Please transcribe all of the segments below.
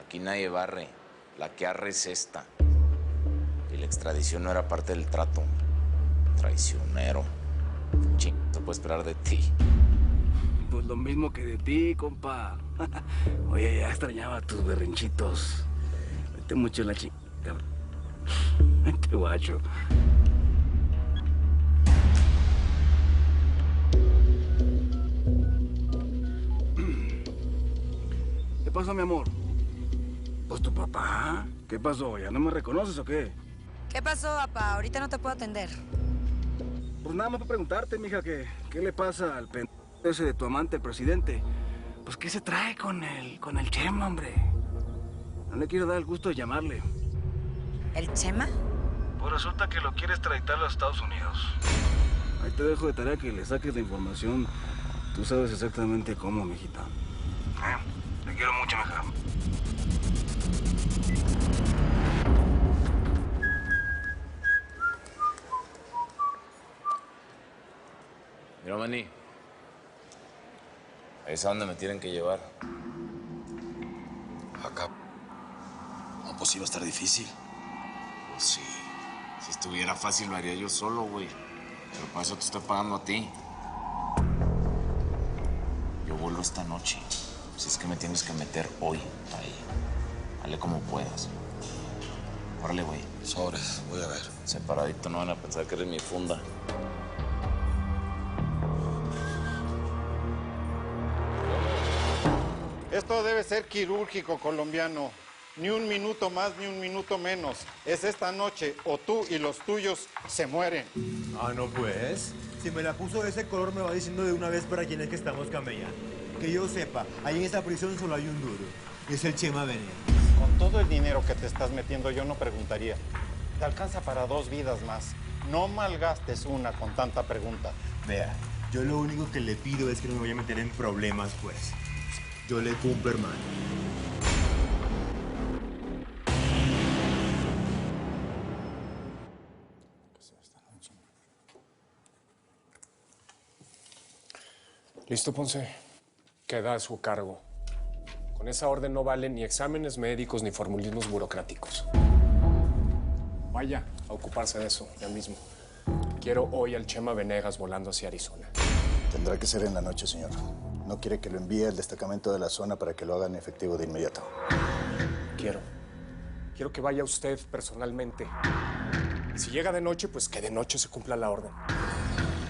Aquí nadie barre. La que arre es esta. Y la extradición no era parte del trato. Traicionero. Ching, ¿qué puedo esperar de ti? Pues lo mismo que de ti, compa. Oye, ya extrañaba tus berrinchitos. Vete mucho en la chingada. Vete, guacho. ¿Qué pasó, mi amor? Pues tu papá. ¿Qué pasó? ¿Ya no me reconoces o qué? ¿Qué pasó, papá? Ahorita no te puedo atender. Pues nada más para preguntarte, mija, ¿qué le pasa al pendejo ese de tu amante, el presidente? Pues, ¿qué se trae con el Chema, hombre? No le quiero dar el gusto de llamarle. ¿El Chema? Pues resulta que lo quiere extraditar a los Estados Unidos. Ahí te dejo de tarea que le saques la información. Tú sabes exactamente cómo, mijita. Te quiero mucho, mija. Mira, Manny. Ahí es a donde me tienen que llevar. Acá. No, pues iba a estar difícil. Pues sí. Si estuviera fácil lo haría yo solo, güey. Pero para eso te estoy pagando a ti. Yo vuelvo esta noche. Si es que me tienes que meter hoy ahí. Dale como puedas. Órale, güey. Sobres, voy a ver. Separadito, no van a pensar que eres mi funda. Esto debe ser quirúrgico, colombiano. Ni un minuto más, ni un minuto menos. Es esta noche, o tú y los tuyos se mueren. Ah, no pues. Si me la puso de ese color, me va diciendo de una vez para quién es que estamos camellando. Que yo sepa, ahí en esa prisión solo hay un duro. Y es el Chema Venegas. Con todo el dinero que te estás metiendo, yo no preguntaría. Te alcanza para 2 vidas más. No malgastes una con tanta pregunta. Vea, yo lo único que le pido es que no me vaya a meter en problemas, pues. Yo le cumplo, hermano. Listo, Ponce. Queda a su cargo. Con esa orden no valen ni exámenes médicos ni formulismos burocráticos. Vaya a ocuparse de eso ya mismo. Quiero hoy al Chema Venegas volando hacia Arizona. Tendrá que ser en la noche, señor. No quiere que lo envíe al destacamento de la zona para que lo hagan efectivo de inmediato. Quiero que vaya usted personalmente. Y si llega de noche, pues que de noche se cumpla la orden.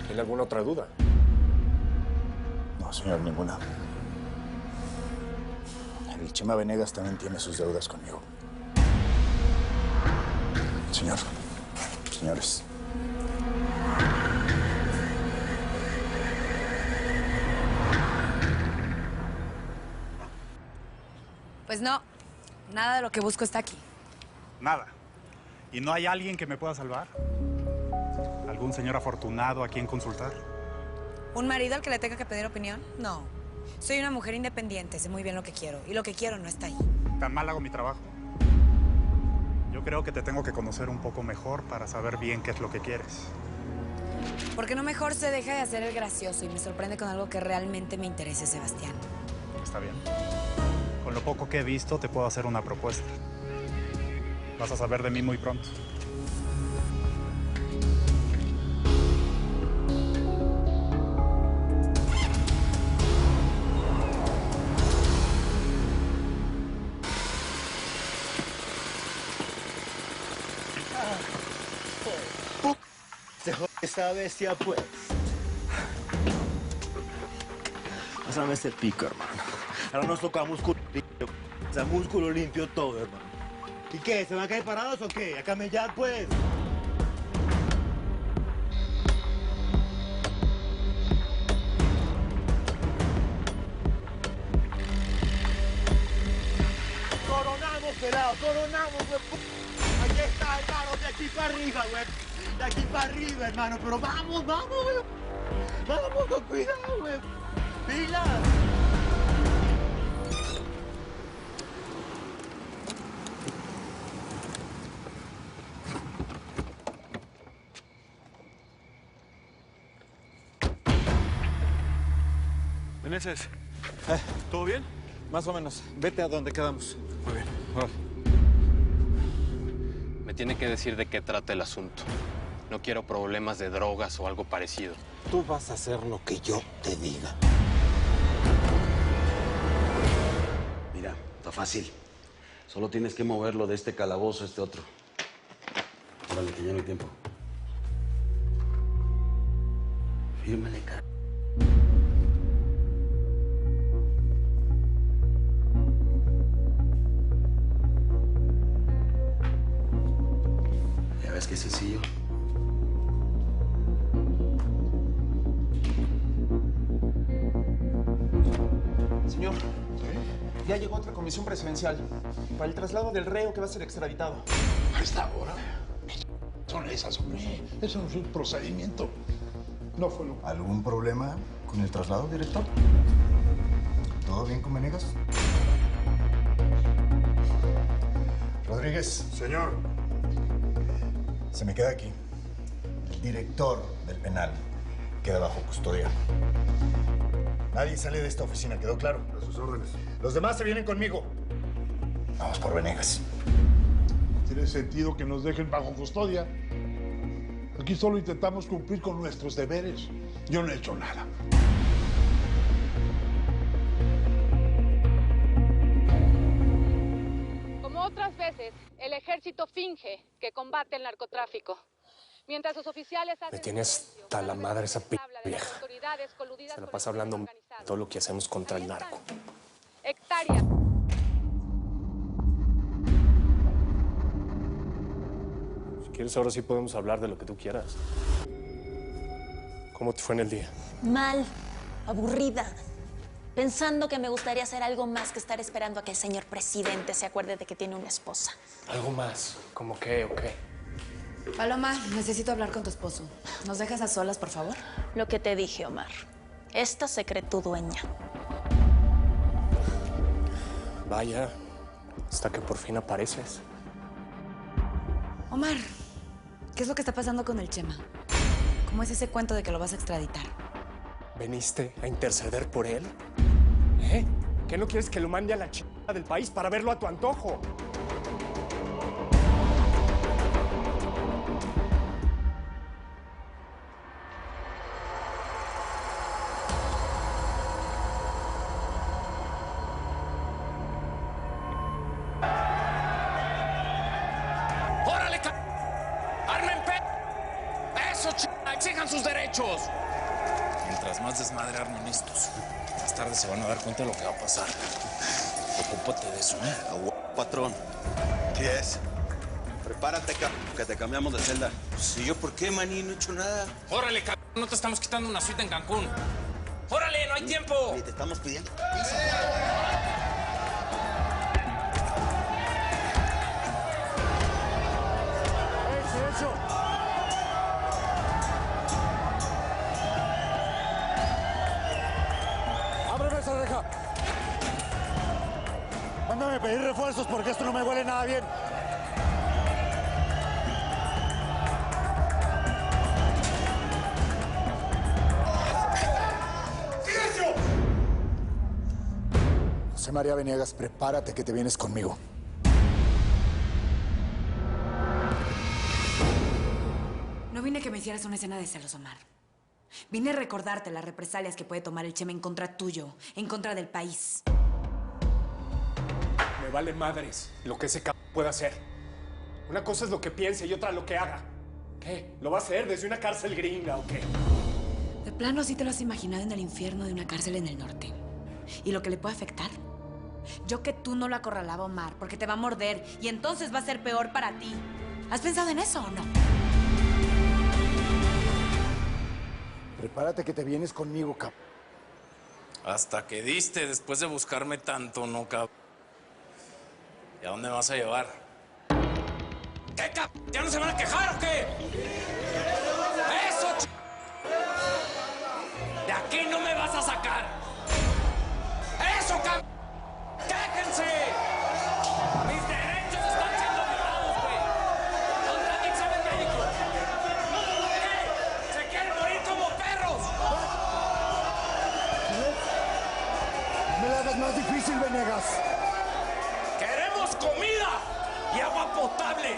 ¿Tiene alguna otra duda? No, señor, ninguna. El Chema Venegas también tiene sus deudas conmigo. Señor, señores. Pues no. Nada de lo que busco está aquí. Nada. ¿Y no hay alguien que me pueda salvar? ¿Algún señor afortunado a quien consultar? ¿Un marido al que le tenga que pedir opinión? No. Soy una mujer independiente, sé muy bien lo que quiero. Y lo que quiero no está ahí. Tan mal hago mi trabajo. Yo creo que te tengo que conocer un poco mejor para saber bien qué es lo que quieres. ¿Por qué no mejor se deja de hacer el gracioso y me sorprende con algo que realmente me interese, Sebastián? Está bien. Con lo poco que he visto, te puedo hacer una propuesta. Vas a saber de mí muy pronto. Se jode esa bestia, pues. Pásame ese pico, hermano. Ahora nos toca músculo limpio. O sea, músculo limpio todo, hermano. ¿Y qué? ¿Se van a caer parados o qué? A camellar, pues. Coronamos, pelado, coronamos, güey. Aquí está, hermano, de aquí para arriba, güey. De aquí para arriba, hermano. Pero vamos, vamos, güey. Vamos con cuidado, güey. ¡Pilas! Meneses, ¿todo bien? Más o menos. Vete a donde quedamos. Muy bien. Me tiene que decir de qué trata el asunto. No quiero problemas de drogas o algo parecido. Tú vas a hacer lo que yo te diga. Mira, está fácil. Solo tienes que moverlo de este calabozo a este otro. Órale, que ya no hay tiempo. Fírmale, cara. Ya ves qué sencillo. Señor, ya llegó otra comisión presidencial para el traslado del reo que va a ser extraditado. ¿A esta hora? Son esas, hombre. Eso no es un procedimiento. No fue lo... ¿Algún problema con el traslado, director? ¿Todo bien con Venegas? Rodríguez. Señor. Se me queda aquí. El director del penal queda bajo custodia. Nadie sale de esta oficina, ¿quedó claro? A sus órdenes. Los demás se vienen conmigo. Vamos por Venegas. Tiene sentido que nos dejen bajo custodia. Aquí solo intentamos cumplir con nuestros deberes. Yo no he hecho nada. Como otras veces, el ejército finge que combate el narcotráfico. Mientras sus oficiales hacen... Me tienes hasta la madre esa vieja. Se la pasa hablando de todo lo que hacemos contra el narco. Hectáreas. Si quieres, ahora sí podemos hablar de lo que tú quieras. ¿Cómo te fue en el día? Mal, aburrida, pensando que me gustaría hacer algo más que estar esperando a que el señor presidente se acuerde de que tiene una esposa. ¿Algo más? ¿Cómo qué o qué? Paloma, necesito hablar con tu esposo. ¿Nos dejas a solas, por favor? Lo que te dije, Omar. Esta se cree tu dueña. Vaya, hasta que por fin apareces. Omar, ¿qué es lo que está pasando con el Chema? ¿Cómo es ese cuento de que lo vas a extraditar? ¿Veniste a interceder por él? ¿Eh? ¿Qué no quieres que lo mande a la chingada del país para verlo a tu antojo? ¡Órale, ¡Armen ¡Eso, ¡Exijan sus derechos! Mientras más desmadre armen estos, más tarde se van a dar cuenta de lo que va a pasar. Ocúpate de eso, ¿eh? Patrón. ¿Qué es? Prepárate, que te cambiamos de celda. ¿Sí, yo por qué, maní? No he hecho nada. ¡Órale, no te estamos quitando una suite en Cancún! ¡Órale, no hay tiempo! Ni te estamos pidiendo. ¡Eso! ¡Ábreme esa reja! Mándame a pedir refuerzos porque esto no me huele nada bien. José María Venegas, prepárate que te vienes conmigo. No vine a que me hicieras una escena de celos, Omar. Vine a recordarte las represalias que puede tomar el Chema en contra tuyo, en contra del país. Me vale madres lo que ese cabrón pueda hacer. Una cosa es lo que piense y otra lo que haga. ¿Qué? ¿Lo va a hacer desde una cárcel gringa o qué? De plano sí te lo has imaginado en el infierno de una cárcel en el norte. ¿Y lo que le puede afectar? Yo que tú no lo acorralaba, Omar, porque te va a morder y entonces va a ser peor para ti. ¿Has pensado en eso o no? Prepárate que te vienes conmigo, cabrón. Hasta que diste después de buscarme tanto, ¿no, cabrón? ¿Y a dónde me vas a llevar? ¿Qué, cabrón? ¿Ya no se van a quejar o qué? ¡Eso, De aquí no me vas a sacar. ¡Eso, cabrón! ¡Quéjense! ¡Mis derechos están siendo violados, güey! ¿Dónde el examen médico? ¿Qué? ¡Se quieren morir como perros! No me la hagas más difícil, Venegas. comida y agua potable.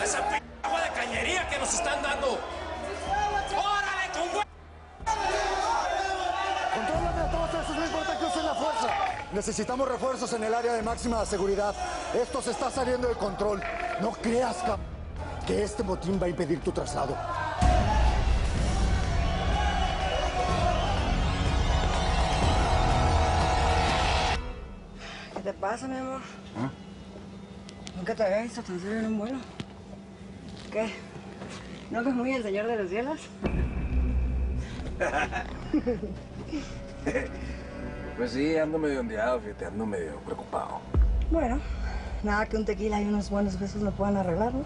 Esa p agua de cañería que nos están dando. ¡Órale, con güey! Contrólame a todos esos, no importa que usen la fuerza. Necesitamos refuerzos en el área de máxima seguridad. Esto se está saliendo de control. No creas, que este motín va a impedir tu traslado. ¿Qué te pasa, mi amor? Nunca te había visto tan serio en un vuelo. ¿Qué? ¿No ves muy el señor de los cielos? Pues sí, ando medio ondeado, fíjate, ando medio preocupado. Bueno, nada que un tequila y unos buenos besos lo puedan arreglar, ¿no?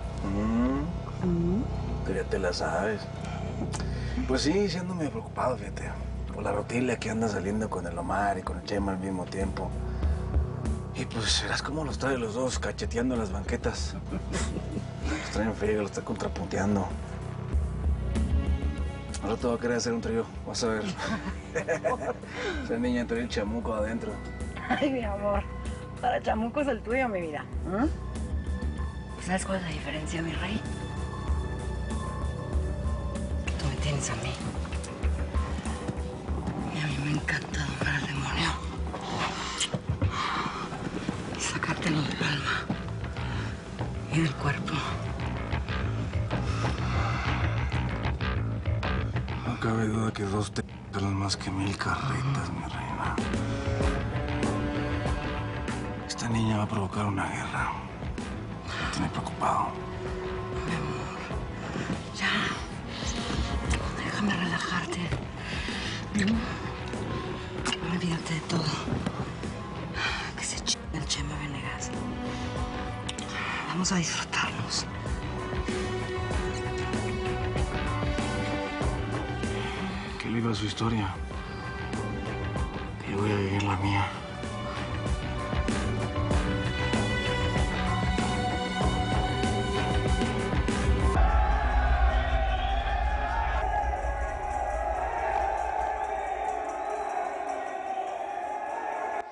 Tú ya te la sabes. Pues sí, sí ando medio preocupado, fíjate. Por la rutila que anda saliendo con el Omar y con el Chema al mismo tiempo. Y pues verás cómo los trae los dos cacheteando las banquetas. Los traen en friega, los está contrapunteando. Ahora te va a querer hacer un trío, vas a ver. Esa niña trae el chamuco adentro. Ay, mi amor. Para chamuco es el tuyo, mi vida. ¿Sabes cuál es la diferencia, mi rey? Que tú me tienes a mí. Y a mí me encanta domar al demonio. Y sacártelo del alma. Y del cuerpo. No cabe duda que dos te valen más que 1000 carretas, mi reina. Esta niña va a provocar una guerra. Me tiene preocupado. Mi amor, ya. Déjame relajarte. Olvídate de todo. Que se chingue el Chema Venegas. Vamos a disfrutarnos. Que él viva su historia. Y yo voy a vivir la mía.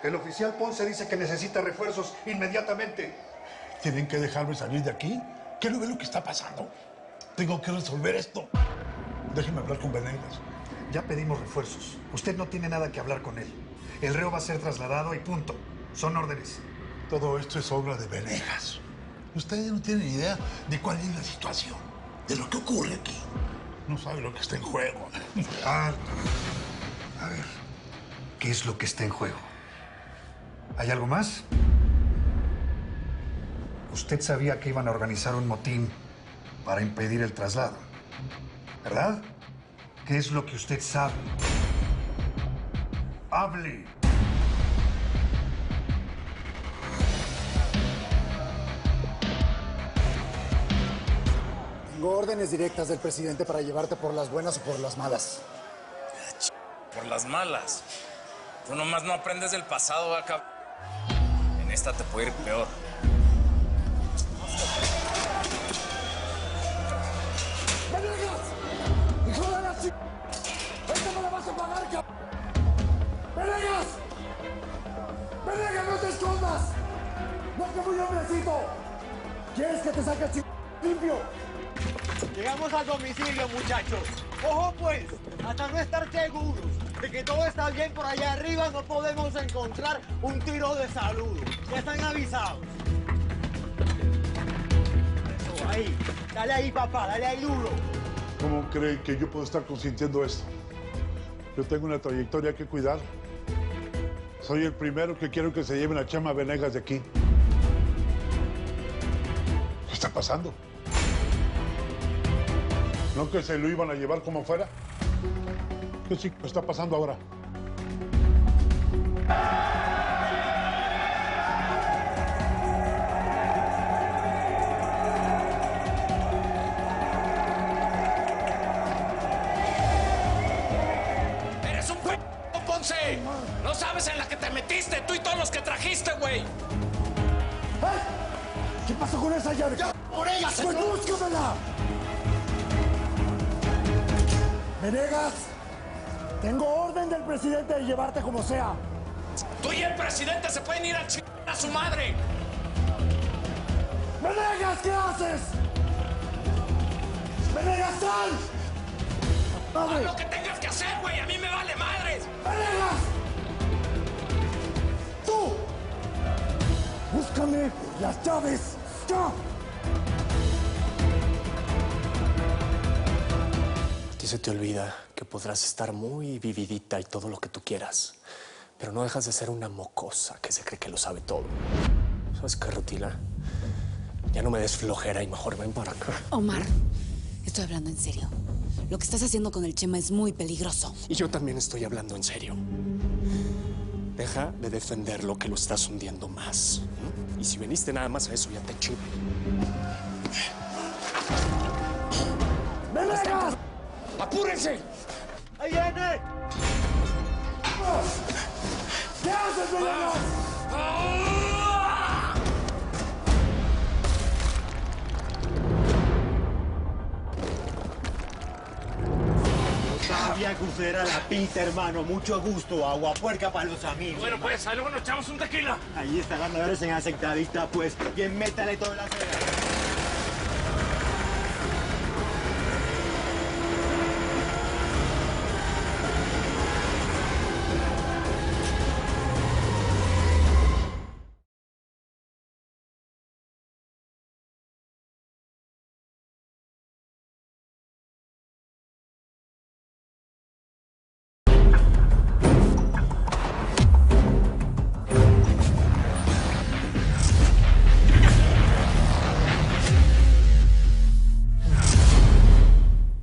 El oficial Ponce dice que necesita refuerzos inmediatamente. ¿Tienen que dejarme salir de aquí? ¿Qué no ve lo que está pasando? Tengo que resolver esto. Déjeme hablar con Venegas. Ya pedimos refuerzos. Usted no tiene nada que hablar con él. El reo va a ser trasladado y punto. Son órdenes. Todo esto es obra de Venegas. Ustedes no tienen idea de cuál es la situación, de lo que ocurre aquí. No sabe lo que está en juego. A ver, ¿qué es lo que está en juego? ¿Hay algo más? Usted sabía que iban a organizar un motín para impedir el traslado, ¿verdad? ¿Qué es lo que usted sabe? ¡Hable! Tengo órdenes directas del presidente para llevarte por las buenas o por las malas. Por las malas. Tú nomás no aprendes del pasado, acá. En esta te puede ir peor. ¡Venegas! ¡Hijo de la ch... ¡Esto me lo vas a pagar, cabrón! ¡Venegas! ¡Venegas, no te escondas! ¡No que muy hombrecito! ¿Quieres que te saque el ch... limpio? Llegamos al domicilio, muchachos. Ojo, pues, hasta no estar seguros de que todo está bien por allá arriba, no podemos encontrar un tiro de saludo. Ya están avisados. Eso, ahí. Dale ahí, papá, dale ahí duro. ¿Cómo creen que yo puedo estar consintiendo esto? Yo tengo una trayectoria que cuidar. Soy el primero que quiero que se lleven a Chema Venegas de aquí. ¿Qué está pasando? ¿No que se lo iban a llevar como fuera? ¿Qué sí está pasando ahora? ¡Eres un p***, Ponce! No sabes en la que te metiste, tú y todos los que trajiste, güey. ¿Qué pasó con esa llave? ¡Por ella, ¡Pues señor! búscamela! Venegas, tengo orden del presidente de llevarte como sea. Tú y el presidente se pueden ir a chingar a su madre. ¿qué haces? ¡Venegas, sal! ¡Haz lo que tengas que hacer, güey! ¡A mí me vale madres! ¡Venegas! ¡Tú! ¡Búscame las llaves! ¡Ya! A ti se te olvida que podrás estar muy vividita y todo lo que tú quieras, pero no dejas de ser una mocosa que se cree que lo sabe todo. ¿Sabes qué, Rutila? Ya no me des flojera y mejor ven para acá. Omar, estoy hablando en serio. Lo que estás haciendo con el Chema es muy peligroso. Y yo también estoy hablando en serio. Deja de defenderlo, que lo estás hundiendo más. Y si veniste nada más a eso, ya te chingo. ¡Venegas! ¡Apúrense! ¡Ahí viene! ¿Qué haces, Venegas? Sabía que usted era la pita, hermano. Mucho gusto. Agua puerca para los amigos. Bueno, pues, ahí luego nos echamos un tequila. Ahí está, ganadores en aceptadita, pues. Bien, métale toda la cena.